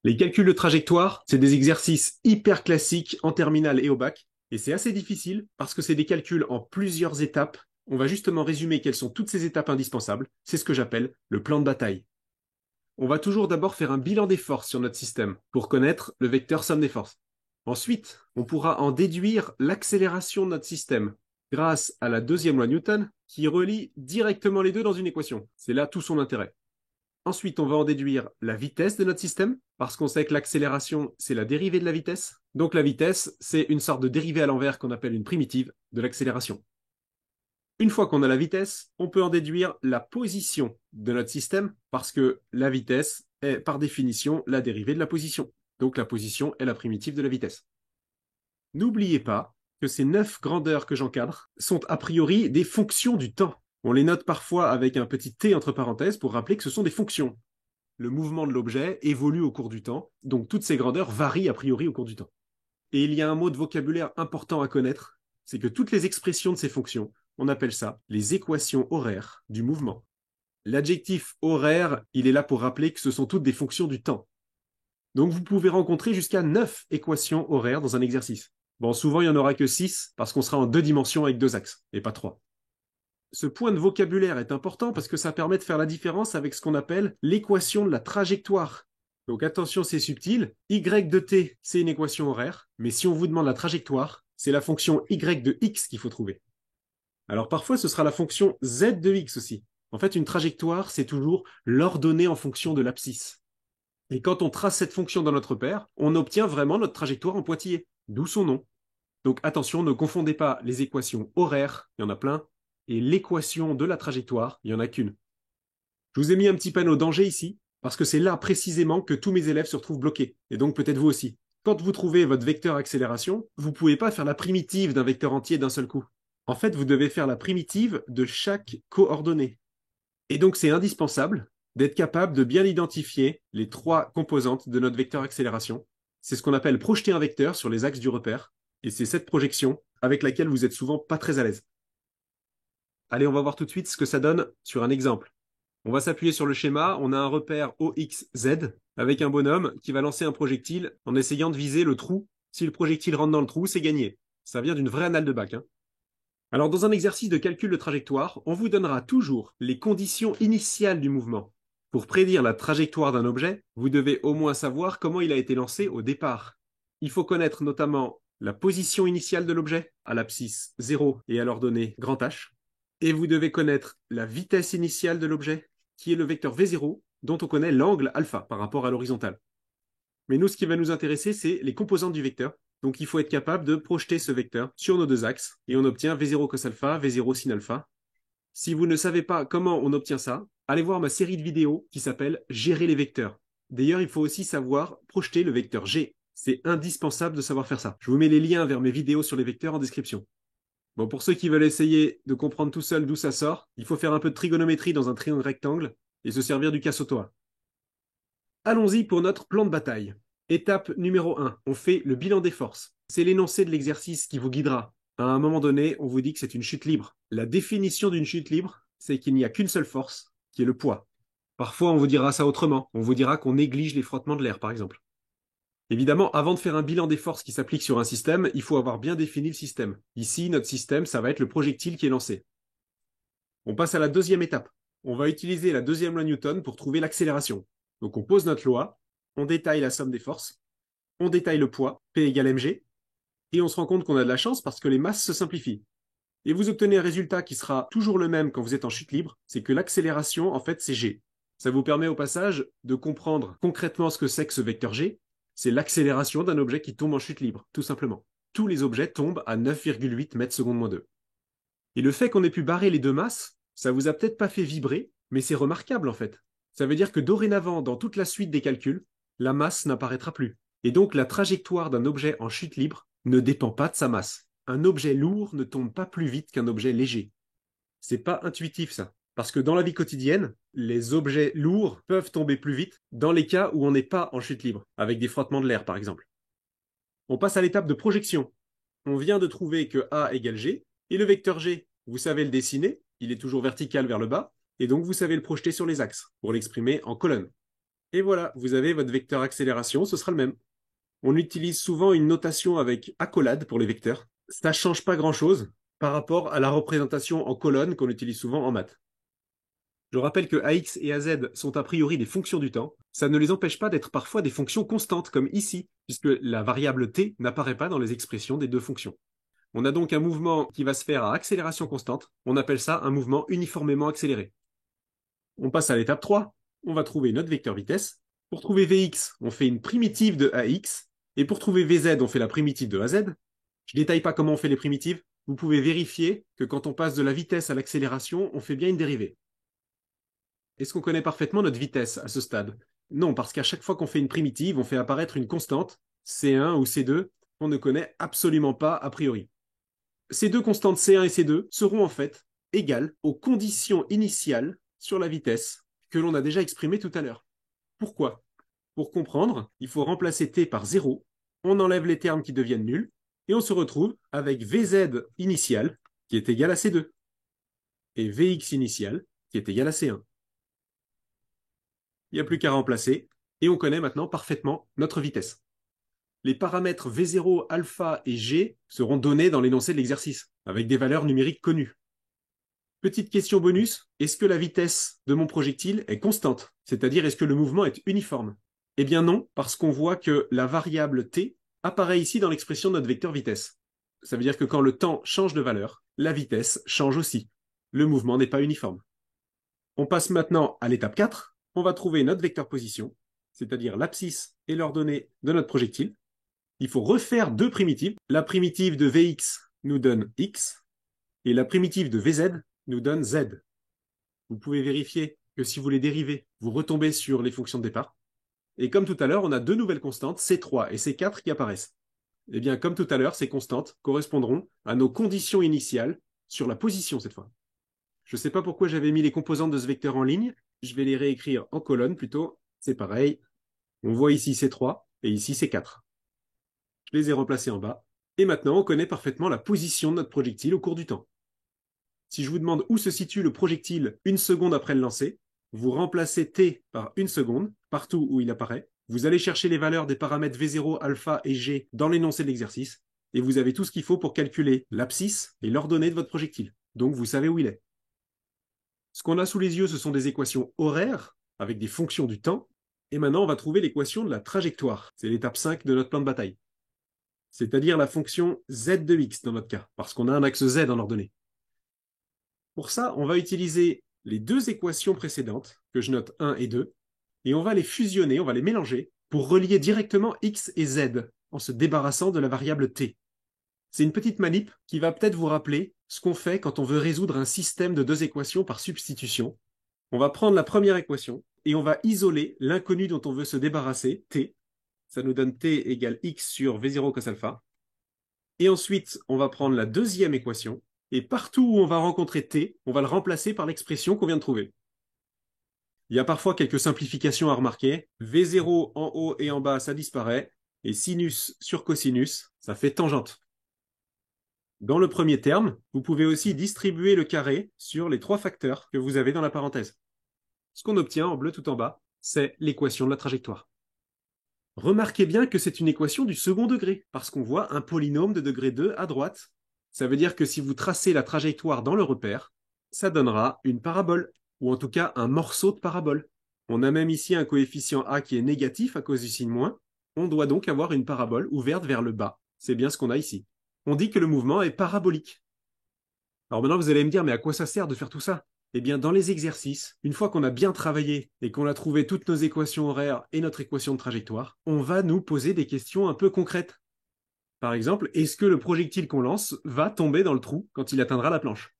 Les calculs de trajectoire, c'est des exercices hyper classiques en terminale et au bac, et c'est assez difficile parce que c'est des calculs en plusieurs étapes. On va justement résumer quelles sont toutes ces étapes indispensables. C'est ce que j'appelle le plan de bataille. On va toujours d'abord faire un bilan des forces sur notre système pour connaître le vecteur somme des forces. Ensuite, on pourra en déduire l'accélération de notre système grâce à la deuxième loi Newton qui relie directement les deux dans une équation. C'est là tout son intérêt. Ensuite, on va en déduire la vitesse de notre système, parce qu'on sait que l'accélération, c'est la dérivée de la vitesse. Donc la vitesse, c'est une sorte de dérivée à l'envers qu'on appelle une primitive de l'accélération. Une fois qu'on a la vitesse, on peut en déduire la position de notre système, parce que la vitesse est par définition la dérivée de la position. Donc la position est la primitive de la vitesse. N'oubliez pas que ces 9 grandeurs que j'encadre sont a priori des fonctions du temps. On les note parfois avec un petit t entre parenthèses pour rappeler que ce sont des fonctions. Le mouvement de l'objet évolue au cours du temps, donc toutes ces grandeurs varient a priori au cours du temps. Et il y a un mot de vocabulaire important à connaître, c'est que toutes les expressions de ces fonctions, on appelle ça les équations horaires du mouvement. L'adjectif horaire, il est là pour rappeler que ce sont toutes des fonctions du temps. Donc vous pouvez rencontrer jusqu'à 9 équations horaires dans un exercice. Bon, souvent il n'y en aura que 6 parce qu'on sera en 2 dimensions avec 2 axes, et pas 3. Ce point de vocabulaire est important parce que ça permet de faire la différence avec ce qu'on appelle l'équation de la trajectoire. Donc attention, c'est subtil. Y de t, c'est une équation horaire, mais si on vous demande la trajectoire, c'est la fonction y de x qu'il faut trouver. Alors parfois, ce sera la fonction z de x aussi. En fait, une trajectoire, c'est toujours l'ordonnée en fonction de l'abscisse. Et quand on trace cette fonction dans notre paire, on obtient vraiment notre trajectoire en pointillé, d'où son nom. Donc attention, ne confondez pas les équations horaires, il y en a plein, et l'équation de la trajectoire, il n'y en a qu'une. Je vous ai mis un petit panneau danger ici, parce que c'est là précisément que tous mes élèves se retrouvent bloqués, et donc peut-être vous aussi. Quand vous trouvez votre vecteur accélération, vous ne pouvez pas faire la primitive d'un vecteur entier d'un seul coup. En fait, vous devez faire la primitive de chaque coordonnée. Et donc c'est indispensable d'être capable de bien identifier les 3 composantes de notre vecteur accélération. C'est ce qu'on appelle projeter un vecteur sur les axes du repère, et c'est cette projection avec laquelle vous êtes souvent pas très à l'aise. Allez, on va voir tout de suite ce que ça donne sur un exemple. On va s'appuyer sur le schéma, on a un repère OXZ avec un bonhomme qui va lancer un projectile en essayant de viser le trou. Si le projectile rentre dans le trou, c'est gagné. Ça vient d'une vraie annale de bac. Alors dans un exercice de calcul de trajectoire, on vous donnera toujours les conditions initiales du mouvement. Pour prédire la trajectoire d'un objet, vous devez au moins savoir comment il a été lancé au départ. Il faut connaître notamment la position initiale de l'objet, à l'abscisse 0 et à l'ordonnée grand H. Et vous devez connaître la vitesse initiale de l'objet, qui est le vecteur V0, dont on connaît l'angle alpha par rapport à l'horizontale. Mais nous, ce qui va nous intéresser, c'est les composantes du vecteur. Donc il faut être capable de projeter ce vecteur sur nos 2 axes, et on obtient V0 cos alpha, V0 sin alpha. Si vous ne savez pas comment on obtient ça, allez voir ma série de vidéos qui s'appelle Gérer les vecteurs. D'ailleurs, il faut aussi savoir projeter le vecteur G. C'est indispensable de savoir faire ça. Je vous mets les liens vers mes vidéos sur les vecteurs en description. Bon, pour ceux qui veulent essayer de comprendre tout seul d'où ça sort, il faut faire un peu de trigonométrie dans un triangle rectangle et se servir du casse-au-toit. Allons-y pour notre plan de bataille. Étape numéro 1, on fait le bilan des forces. C'est l'énoncé de l'exercice qui vous guidera. À un moment donné, on vous dit que c'est une chute libre. La définition d'une chute libre, c'est qu'il n'y a qu'une seule force, qui est le poids. Parfois, on vous dira ça autrement. On vous dira qu'on néglige les frottements de l'air, par exemple. Évidemment, avant de faire un bilan des forces qui s'appliquent sur un système, il faut avoir bien défini le système. Ici, notre système, ça va être le projectile qui est lancé. On passe à la deuxième étape. On va utiliser la deuxième loi Newton pour trouver l'accélération. Donc on pose notre loi, on détaille la somme des forces, on détaille le poids, P égale mg, et on se rend compte qu'on a de la chance parce que les masses se simplifient. Et vous obtenez un résultat qui sera toujours le même quand vous êtes en chute libre, c'est que l'accélération, en fait, c'est g. Ça vous permet au passage de comprendre concrètement ce que c'est que ce vecteur g. C'est l'accélération d'un objet qui tombe en chute libre, tout simplement. Tous les objets tombent à 9,8 mètres secondes moins 2. Et le fait qu'on ait pu barrer les 2 masses, ça vous a peut-être pas fait vibrer, mais c'est remarquable en fait. Ça veut dire que dorénavant, dans toute la suite des calculs, la masse n'apparaîtra plus. Et donc la trajectoire d'un objet en chute libre ne dépend pas de sa masse. Un objet lourd ne tombe pas plus vite qu'un objet léger. C'est pas intuitif ça. Parce que dans la vie quotidienne, les objets lourds peuvent tomber plus vite dans les cas où on n'est pas en chute libre, avec des frottements de l'air par exemple. On passe à l'étape de projection. On vient de trouver que A égale G, et le vecteur G, vous savez le dessiner, il est toujours vertical vers le bas, et donc vous savez le projeter sur les axes, pour l'exprimer en colonne. Et voilà, vous avez votre vecteur accélération, ce sera le même. On utilise souvent une notation avec accolade pour les vecteurs. Ça change pas grand-chose par rapport à la représentation en colonne qu'on utilise souvent en maths. Je rappelle que AX et AZ sont a priori des fonctions du temps. Ça ne les empêche pas d'être parfois des fonctions constantes, comme ici, puisque la variable t n'apparaît pas dans les expressions des deux fonctions. On a donc un mouvement qui va se faire à accélération constante. On appelle ça un mouvement uniformément accéléré. On passe à l'étape 3. On va trouver notre vecteur vitesse. Pour trouver Vx, on fait une primitive de AX. Et pour trouver Vz, on fait la primitive de AZ. Je ne détaille pas comment on fait les primitives. Vous pouvez vérifier que quand on passe de la vitesse à l'accélération, on fait bien une dérivée. Est-ce qu'on connaît parfaitement notre vitesse à ce stade? Non, parce qu'à chaque fois qu'on fait une primitive, on fait apparaître une constante, C1 ou C2, qu'on ne connaît absolument pas a priori. Ces deux constantes C1 et C2 seront en fait égales aux conditions initiales sur la vitesse que l'on a déjà exprimées tout à l'heure. Pourquoi? Pour comprendre, il faut remplacer t par 0, on enlève les termes qui deviennent nuls, et on se retrouve avec Vz initial qui est égal à C2, et Vx initial qui est égal à C1. Il n'y a plus qu'à remplacer, et on connaît maintenant parfaitement notre vitesse. Les paramètres V0, alpha et G seront donnés dans l'énoncé de l'exercice, avec des valeurs numériques connues. Petite question bonus, est-ce que la vitesse de mon projectile est constante? C'est-à-dire, est-ce que le mouvement est uniforme? Eh bien non, parce qu'on voit que la variable t apparaît ici dans l'expression de notre vecteur vitesse. Ça veut dire que quand le temps change de valeur, la vitesse change aussi. Le mouvement n'est pas uniforme. On passe maintenant à l'étape 4. On va trouver notre vecteur position, c'est-à-dire l'abscisse et l'ordonnée de notre projectile. Il faut refaire deux primitives. La primitive de Vx nous donne x, et la primitive de Vz nous donne z. Vous pouvez vérifier que si vous les dérivez, vous retombez sur les fonctions de départ. Et comme tout à l'heure, on a deux nouvelles constantes, C3 et C4 qui apparaissent. Eh bien, comme tout à l'heure, ces constantes correspondront à nos conditions initiales sur la position cette fois. Je ne sais pas pourquoi j'avais mis les composantes de ce vecteur en ligne. Je vais les réécrire en colonne plutôt. C'est pareil. On voit ici C3 et ici C4. Je les ai remplacés en bas. Et maintenant, on connaît parfaitement la position de notre projectile au cours du temps. Si je vous demande où se situe le projectile une seconde après le lancer, vous remplacez t par une seconde, partout où il apparaît. Vous allez chercher les valeurs des paramètres V0, alpha et G dans l'énoncé de l'exercice, et vous avez tout ce qu'il faut pour calculer l'abscisse et l'ordonnée de votre projectile. Donc vous savez où il est. Ce qu'on a sous les yeux, ce sont des équations horaires, avec des fonctions du temps, et maintenant on va trouver l'équation de la trajectoire. C'est l'étape 5 de notre plan de bataille. C'est-à-dire la fonction z de x dans notre cas, parce qu'on a un axe z en ordonnée. Pour ça, on va utiliser les deux équations précédentes, que je note 1 et 2, et on va les fusionner, on va les mélanger, pour relier directement x et z, en se débarrassant de la variable t. C'est une petite manip qui va peut-être vous rappeler ce qu'on fait quand on veut résoudre un système de deux équations par substitution. On va prendre la première équation, et on va isoler l'inconnu dont on veut se débarrasser, t. Ça nous donne t égale x sur v0 cos alpha. Et ensuite, on va prendre la deuxième équation, et partout où on va rencontrer t, on va le remplacer par l'expression qu'on vient de trouver. Il y a parfois quelques simplifications à remarquer. V0 en haut et en bas, ça disparaît, et sinus sur cosinus, ça fait tangente. Dans le premier terme, vous pouvez aussi distribuer le carré sur les trois facteurs que vous avez dans la parenthèse. Ce qu'on obtient en bleu tout en bas, c'est l'équation de la trajectoire. Remarquez bien que c'est une équation du second degré, parce qu'on voit un polynôme de degré 2 à droite. Ça veut dire que si vous tracez la trajectoire dans le repère, ça donnera une parabole, ou en tout cas un morceau de parabole. On a même ici un coefficient a qui est négatif à cause du signe moins. On doit donc avoir une parabole ouverte vers le bas. C'est bien ce qu'on a ici. On dit que le mouvement est parabolique. Alors maintenant, vous allez me dire, mais à quoi ça sert de faire tout ça? Eh bien, dans les exercices, une fois qu'on a bien travaillé et qu'on a trouvé toutes nos équations horaires et notre équation de trajectoire, on va nous poser des questions un peu concrètes. Par exemple, est-ce que le projectile qu'on lance va tomber dans le trou quand il atteindra la planche?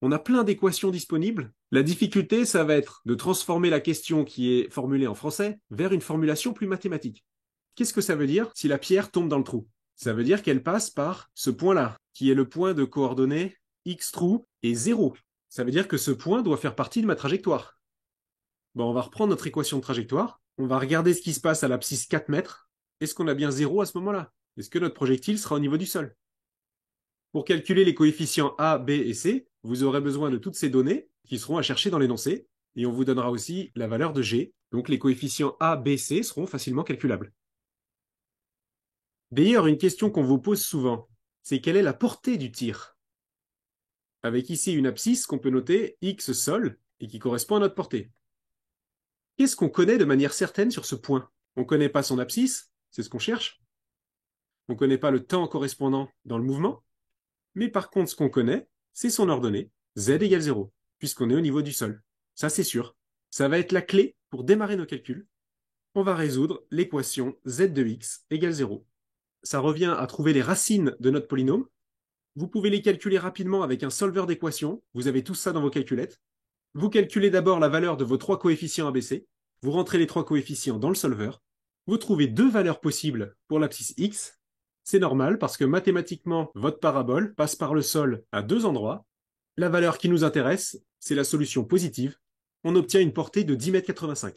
On a plein d'équations disponibles. La difficulté, ça va être de transformer la question qui est formulée en français vers une formulation plus mathématique. Qu'est-ce que ça veut dire si la pierre tombe dans le trou? Ça veut dire qu'elle passe par ce point-là, qui est le point de coordonnées x trou et 0. Ça veut dire que ce point doit faire partie de ma trajectoire. Bon, on va reprendre notre équation de trajectoire. On va regarder ce qui se passe à l'abscisse 4 mètres. Est-ce qu'on a bien 0 à ce moment-là? Est-ce que notre projectile sera au niveau du sol? Pour calculer les coefficients A, B et C, vous aurez besoin de toutes ces données qui seront à chercher dans l'énoncé. Et on vous donnera aussi la valeur de G Donc les coefficients A, B, C seront facilement calculables. D'ailleurs, une question qu'on vous pose souvent, c'est quelle est la portée du tir? Avec ici une abscisse qu'on peut noter X sol et qui correspond à notre portée. Qu'est-ce qu'on connaît de manière certaine sur ce point? On ne connaît pas son abscisse, c'est ce qu'on cherche. On ne connaît pas le temps correspondant dans le mouvement. Mais par contre, ce qu'on connaît, c'est son ordonnée, z égale 0, puisqu'on est au niveau du sol. Ça, c'est sûr. Ça va être la clé pour démarrer nos calculs. On va résoudre l'équation z de x égale 0. Ça revient à trouver les racines de notre polynôme. Vous pouvez les calculer rapidement avec un solveur d'équations. Vous avez tout ça dans vos calculettes. Vous calculez d'abord la valeur de vos trois coefficients ABC. Vous rentrez les trois coefficients dans le solveur. Vous trouvez deux valeurs possibles pour l'abscisse x. C'est normal parce que mathématiquement, votre parabole passe par le sol à deux endroits. La valeur qui nous intéresse, c'est la solution positive. On obtient une portée de 10,85 m.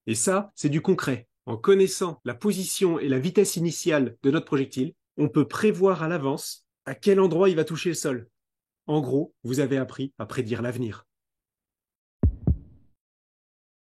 Et ça, c'est du concret. En connaissant la position et la vitesse initiale de notre projectile, on peut prévoir à l'avance à quel endroit il va toucher le sol. En gros, vous avez appris à prédire l'avenir.